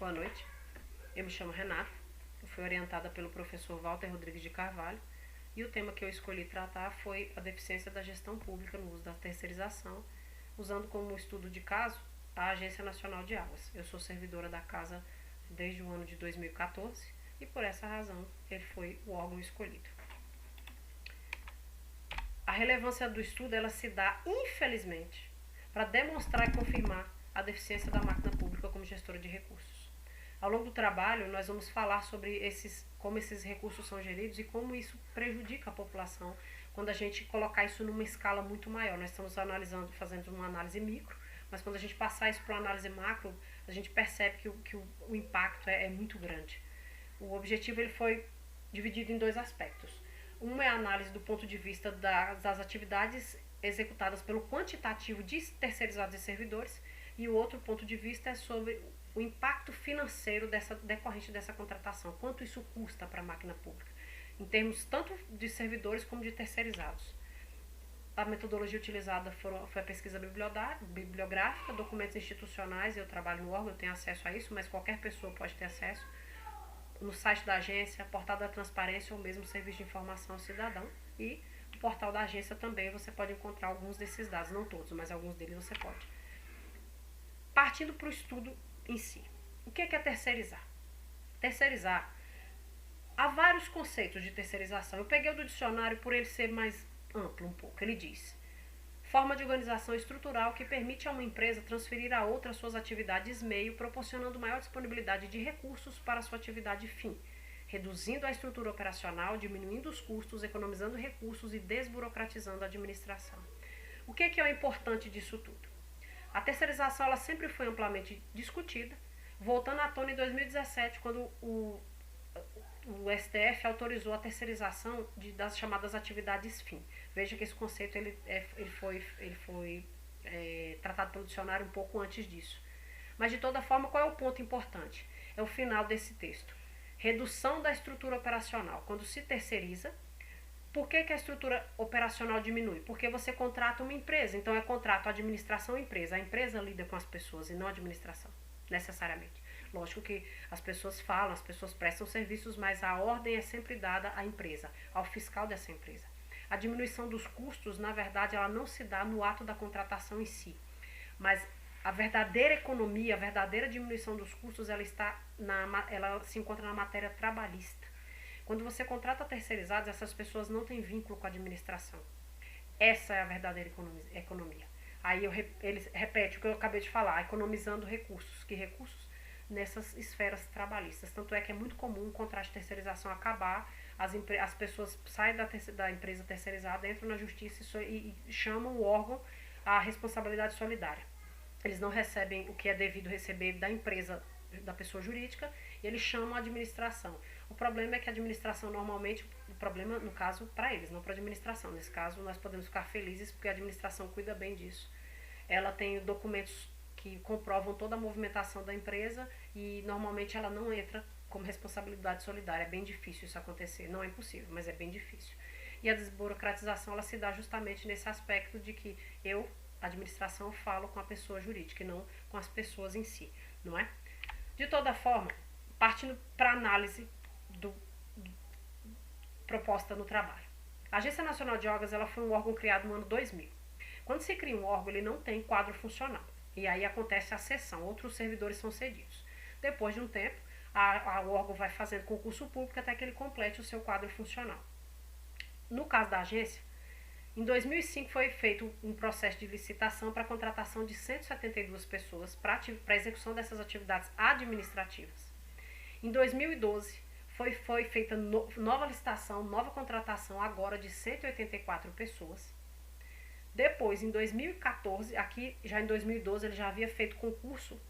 Boa noite, eu me chamo Renata, eu fui orientada pelo professor Walter Rodrigues de Carvalho e o tema que eu escolhi tratar foi a deficiência da gestão pública no uso da terceirização, usando como estudo de caso a Agência Nacional de Águas. Eu sou servidora da casa desde o ano de 2014 e por essa razão ele foi o órgão escolhido. A relevância do estudo ela se dá, infelizmente, para demonstrar e confirmar a deficiência da máquina pública como gestora de recursos. Ao longo do trabalho, nós vamos falar sobre como esses recursos são geridos e como isso prejudica a população quando a gente colocar isso numa escala muito maior. Nós estamos analisando, fazendo uma análise micro, mas quando a gente passar isso para uma análise macro, a gente percebe que o impacto é muito grande. O objetivo ele foi dividido em dois aspectos. Uma é a análise do ponto de vista das atividades executadas pelo quantitativo de terceirizados e servidores, e o outro ponto de vista é sobre o impacto financeiro decorrente dessa contratação, quanto isso custa para a máquina pública, em termos tanto de servidores como de terceirizados. A metodologia utilizada foi a pesquisa bibliográfica, documentos institucionais, eu trabalho no órgão, eu tenho acesso a isso, mas qualquer pessoa pode ter acesso, no site da agência, portal da transparência ou mesmo serviço de informação ao cidadão, e o portal da agência também você pode encontrar alguns desses dados, não todos, mas alguns deles você pode. Partindo para o estudo em si. O que é terceirizar? Terceirizar, há vários conceitos de terceirização. Eu peguei o do dicionário por ele ser mais amplo um pouco. Ele diz: forma de organização estrutural que permite a uma empresa transferir a outra suas atividades meio, proporcionando maior disponibilidade de recursos para a sua atividade fim, reduzindo a estrutura operacional, diminuindo os custos, economizando recursos e desburocratizando a administração. O que é o importante disso tudo? A terceirização ela sempre foi amplamente discutida, voltando à tona em 2017, quando o STF autorizou a terceirização das chamadas atividades fim. Veja que esse conceito ele foi tratado pelo dicionário um pouco antes disso. Mas, de toda forma, qual é o ponto importante? É o final desse texto. Redução da estrutura operacional. Quando se terceiriza, por que a estrutura operacional diminui? Porque você contrata uma empresa, então é contrato administração-empresa. A empresa lida com as pessoas e não a administração, necessariamente. Lógico que as pessoas falam, as pessoas prestam serviços, mas a ordem é sempre dada à empresa, ao fiscal dessa empresa. A diminuição dos custos, na verdade, ela não se dá no ato da contratação em si, mas a verdadeira economia, a verdadeira diminuição dos custos, ela se encontra na matéria trabalhista. Quando você contrata terceirizados, essas pessoas não têm vínculo com a administração. Essa é a verdadeira economia. Aí ele repete o que eu acabei de falar, economizando recursos. Que recursos? Nessas esferas trabalhistas. Tanto é que é muito comum o contrato de terceirização acabar, as pessoas saem da empresa terceirizada, entram na justiça e chamam o órgão à responsabilidade solidária. Eles não recebem o que é devido receber da empresa, da pessoa jurídica, e eles chamam a administração. O problema é que a administração normalmente, o problema no caso para eles, não para a administração. Nesse caso nós podemos ficar felizes porque a administração cuida bem disso. Ela tem documentos que comprovam toda a movimentação da empresa e normalmente ela não entra como responsabilidade solidária. É bem difícil isso acontecer. Não é impossível, mas é bem difícil. E a desburocratização ela se dá justamente nesse aspecto de que eu, a administração, falo com a pessoa jurídica e não com as pessoas em si, não é? De toda forma, partindo para a análise proposta no trabalho. A Agência Nacional de Águas ela foi um órgão criado no ano 2000. Quando se cria um órgão, ele não tem quadro funcional. E aí acontece a cessão, outros servidores são cedidos. Depois de um tempo, o órgão vai fazendo concurso público até que ele complete o seu quadro funcional. No caso da agência, em 2005 foi feito um processo de licitação para a contratação de 172 pessoas para a execução dessas atividades administrativas. Em 2012, foi feita nova licitação, nova contratação agora de 184 pessoas. Depois, em 2014, aqui já em 2012, ele já havia feito concurso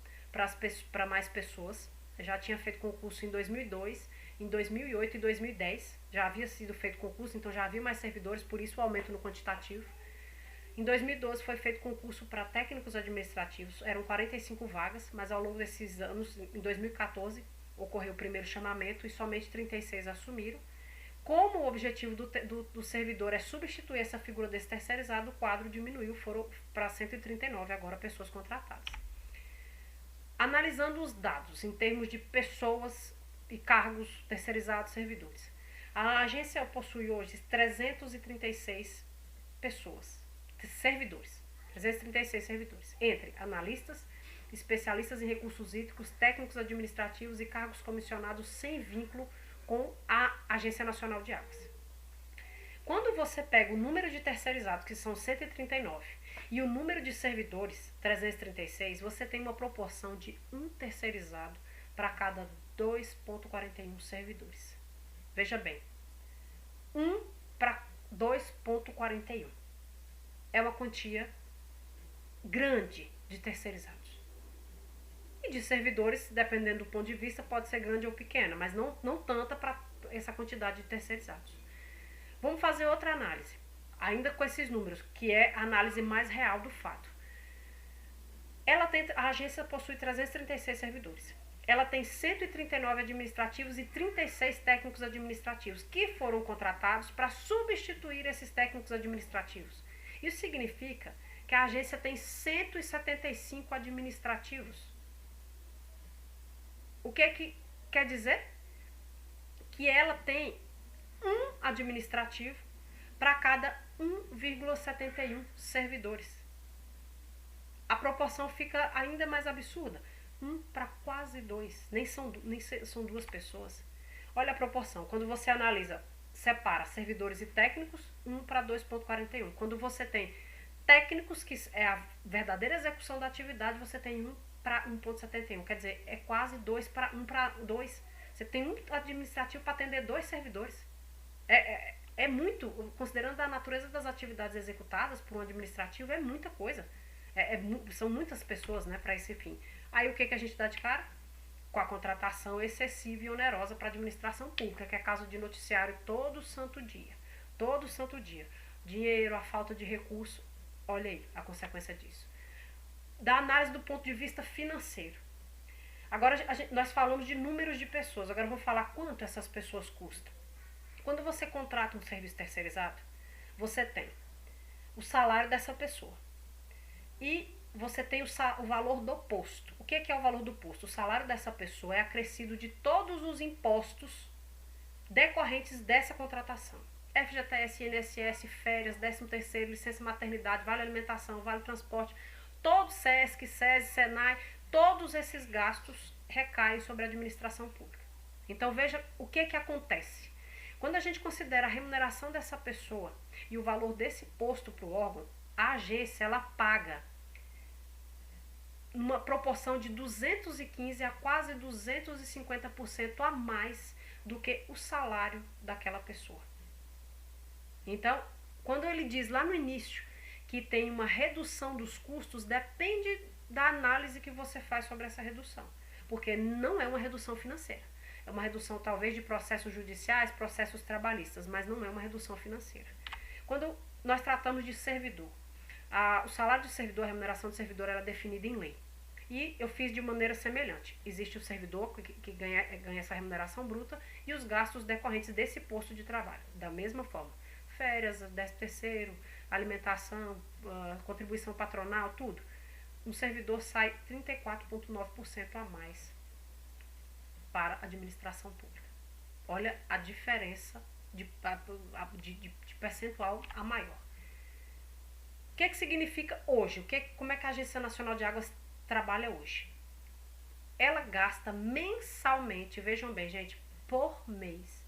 para mais pessoas. Já tinha feito concurso em 2002, em 2008 e 2010. Já havia sido feito concurso, então já havia mais servidores, por isso o aumento no quantitativo. Em 2012 foi feito concurso para técnicos administrativos, eram 45 vagas, mas ao longo desses anos, em 2014, ocorreu o primeiro chamamento e somente 36 assumiram. Como o objetivo do servidor é substituir essa figura desse terceirizado, o quadro diminuiu, foram para 139 agora pessoas contratadas. Analisando os dados em termos de pessoas e cargos terceirizados, servidores. A agência possui hoje 336 pessoas, servidores. 336 servidores, entre analistas, especialistas em recursos hídricos, técnicos administrativos e cargos comissionados sem vínculo com a Agência Nacional de Águas. Quando você pega o número de terceirizados, que são 139, e o número de servidores, 336, você tem uma proporção de um terceirizado para cada 2,41 servidores. Veja bem, 1 para 2,41. É uma quantia grande de terceirizados. E de servidores, dependendo do ponto de vista, pode ser grande ou pequena, mas não tanta para essa quantidade de terceirizados. Vamos fazer outra análise, ainda com esses números, que é a análise mais real do fato. A agência possui 336 servidores. Ela tem 139 administrativos e 36 técnicos administrativos que foram contratados para substituir esses técnicos administrativos. Isso significa que a agência tem 175 administrativos. O que quer dizer? Que ela tem um administrativo para cada 1,71 servidores. A proporção fica ainda mais absurda. 1 para quase 2. Nem são duas pessoas. Olha a proporção. Quando você analisa, separa servidores e técnicos, 1 para 2,41. Quando você tem técnicos, que é a verdadeira execução da atividade, você tem 1 para 1,71. Quer dizer, é quase 2 para 1 para 2. Você tem um administrativo para atender 2 servidores. É muito, considerando a natureza das atividades executadas por um administrativo, é muita coisa. São muitas pessoas, né, para esse fim. Aí o que a gente dá de cara? Com a contratação excessiva e onerosa para a administração pública, que é caso de noticiário todo santo dia. Todo santo dia. Dinheiro, a falta de recurso, olha aí a consequência disso. Da análise do ponto de vista financeiro. Agora nós falamos de números de pessoas, agora eu vou falar quanto essas pessoas custam. Quando você contrata um serviço terceirizado, você tem o salário dessa pessoa e você tem o valor do posto. O que é o valor do posto? O salário dessa pessoa é acrescido de todos os impostos decorrentes dessa contratação. FGTS, INSS, férias, 13º, licença maternidade, vale alimentação, vale transporte, todos SESC, SESI, SENAI, todos esses gastos recaem sobre a administração pública. Então veja o que acontece. Quando a gente considera a remuneração dessa pessoa e o valor desse posto para o órgão, a agência ela paga uma proporção de 215% a quase 250% a mais do que o salário daquela pessoa. Então, quando ele diz lá no início que tem uma redução dos custos, depende da análise que você faz sobre essa redução, porque não é uma redução financeira. É uma redução talvez de processos judiciais, processos trabalhistas, mas não é uma redução financeira. Quando nós tratamos de servidor, o salário do servidor, a remuneração do servidor era definida em lei. E eu fiz de maneira semelhante. Existe o servidor que ganha essa remuneração bruta e os gastos decorrentes desse posto de trabalho. Da mesma forma, férias, 13º, alimentação, contribuição patronal, tudo. Um servidor sai 34,9% a mais para a administração pública. Olha a diferença de percentual a maior. O que significa hoje? Como é que a Agência Nacional de Águas trabalha hoje? Ela gasta mensalmente, vejam bem, gente, por mês,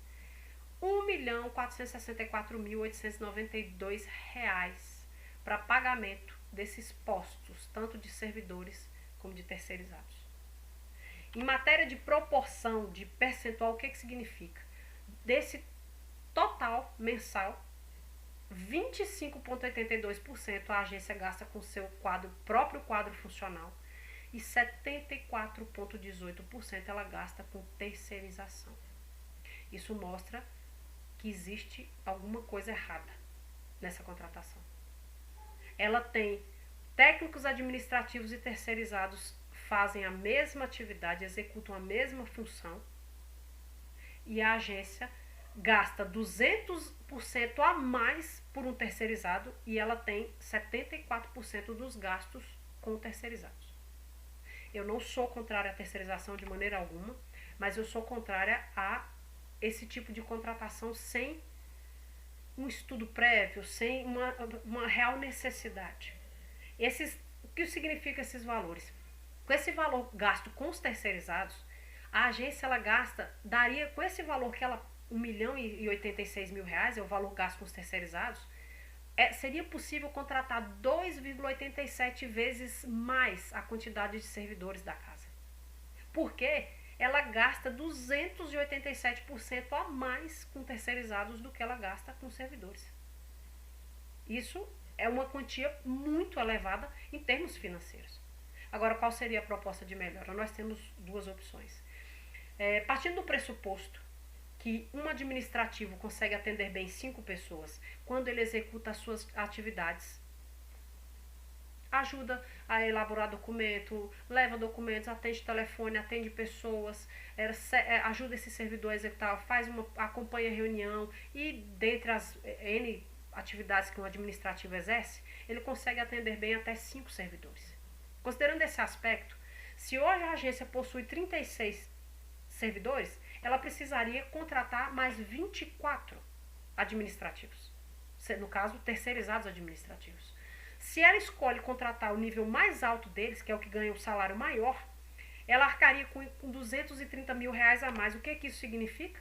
R$ 1.464.892 para pagamento desses postos, tanto de servidores como de terceirizados. Em matéria de proporção, de percentual, o que significa? Desse total mensal, 25,82% a agência gasta com seu próprio quadro funcional e 74,18% ela gasta com terceirização. Isso mostra que existe alguma coisa errada nessa contratação. Ela tem técnicos administrativos e terceirizados fazem a mesma atividade, executam a mesma função e a agência gasta 200% a mais por um terceirizado e ela tem 74% dos gastos com terceirizados. Eu não sou contrária à terceirização de maneira alguma, mas eu sou contrária a esse tipo de contratação sem um estudo prévio, sem uma real necessidade. O que significa esses valores? Com esse valor gasto com os terceirizados, a agência ela daria com esse valor que ela, 1.086.000 reais, é o valor gasto com os terceirizados, seria possível contratar 2,87 vezes mais a quantidade de servidores da casa. Porque ela gasta 287% a mais com terceirizados do que ela gasta com servidores. Isso é uma quantia muito elevada em termos financeiros. Agora, qual seria a proposta de melhora? Nós temos duas opções. Partindo do pressuposto que um administrativo consegue atender bem 5 pessoas quando ele executa as suas atividades, ajuda a elaborar documento, leva documentos, atende telefone, atende pessoas, ajuda esse servidor a executar, acompanha a reunião e dentre as N atividades que um administrativo exerce, ele consegue atender bem até 5 servidores. Considerando esse aspecto, se hoje a agência possui 36 servidores, ela precisaria contratar mais 24 administrativos, no caso, terceirizados administrativos. Se ela escolhe contratar o nível mais alto deles, que é o que ganha o salário maior, ela arcaria com 230 mil reais a mais. O que isso significa?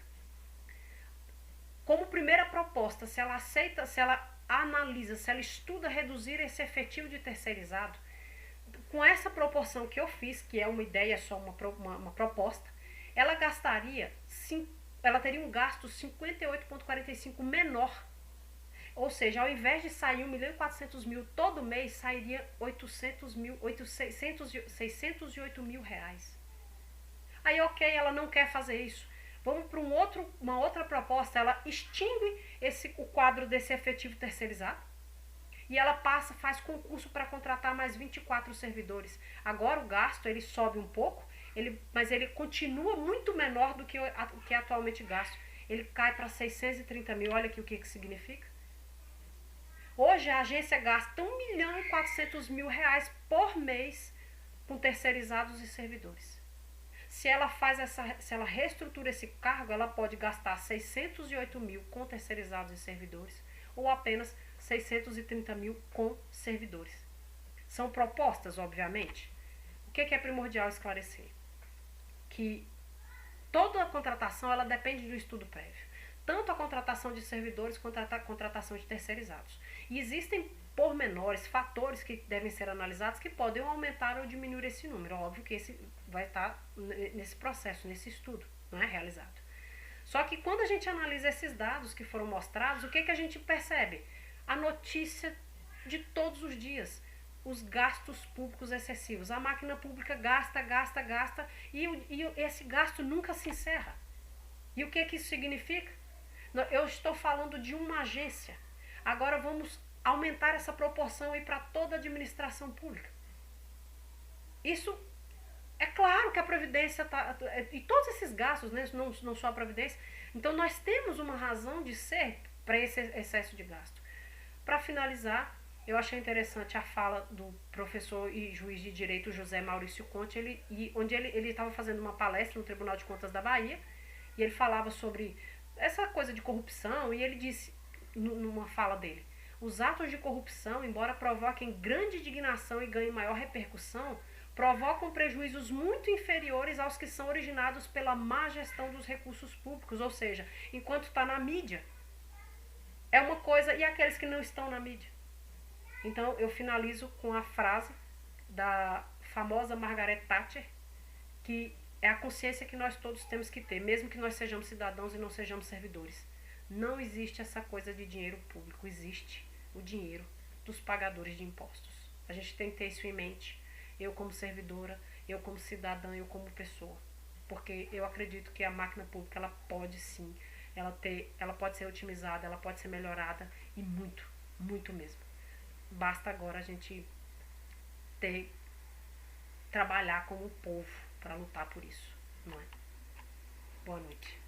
Como primeira proposta, se ela aceita, se ela analisa, se ela estuda reduzir esse efetivo de terceirizado, com essa proporção que eu fiz, que é uma ideia, só uma proposta, ela teria um gasto 58,45 menor. Ou seja, ao invés de sair 1.400.000 todo mês, sairia 608 mil reais. Aí, ok, ela não quer fazer isso. Vamos para uma outra proposta. Ela extingue o quadro desse efetivo terceirizado e ela faz concurso para contratar mais 24 servidores. Agora o gasto ele sobe um pouco, mas ele continua muito menor do que o que é atualmente gasto. Ele cai para 630 mil. Olha aqui o que significa. Hoje a agência gasta 1.400.000 reais por mês com terceirizados e servidores. Se ela reestrutura esse cargo, ela pode gastar 608 mil com terceirizados e servidores ou apenas 630 mil com servidores. São propostas, obviamente. O que é primordial esclarecer? Que toda a contratação ela depende do estudo prévio. Tanto a contratação de servidores quanto a contratação de terceirizados. E existem pormenores, fatores que devem ser analisados que podem aumentar ou diminuir esse número. Óbvio que esse vai estar nesse processo, nesse estudo, não é realizado. Só que quando a gente analisa esses dados que foram mostrados, o que a gente percebe? A notícia de todos os dias. Os gastos públicos excessivos. A máquina pública gasta e esse gasto nunca se encerra. E o que isso significa? Eu estou falando de uma agência. Agora vamos aumentar essa proporção e para toda a administração pública. Isso é claro que a Previdência está... E todos esses gastos, né, não só a Previdência. Então nós temos uma razão de ser para esse excesso de gasto. Para finalizar, eu achei interessante a fala do professor e juiz de direito José Maurício Conte, onde ele estava fazendo uma palestra no Tribunal de Contas da Bahia, e ele falava sobre essa coisa de corrupção, e ele disse, numa fala dele, os atos de corrupção, embora provoquem grande indignação e ganhem maior repercussão, provocam prejuízos muito inferiores aos que são originados pela má gestão dos recursos públicos, ou seja, enquanto está na mídia, é uma coisa, e aqueles que não estão na mídia. Então, eu finalizo com a frase da famosa Margaret Thatcher, que é a consciência que nós todos temos que ter, mesmo que nós sejamos cidadãos e não sejamos servidores. Não existe essa coisa de dinheiro público, existe o dinheiro dos pagadores de impostos. A gente tem que ter isso em mente, eu como servidora, eu como cidadã, eu como pessoa. Porque eu acredito que a máquina pública, ela pode sim, ela pode ser otimizada, ela pode ser melhorada e muito, muito mesmo. Basta agora a gente trabalhar como povo para lutar por isso, não é? Boa noite.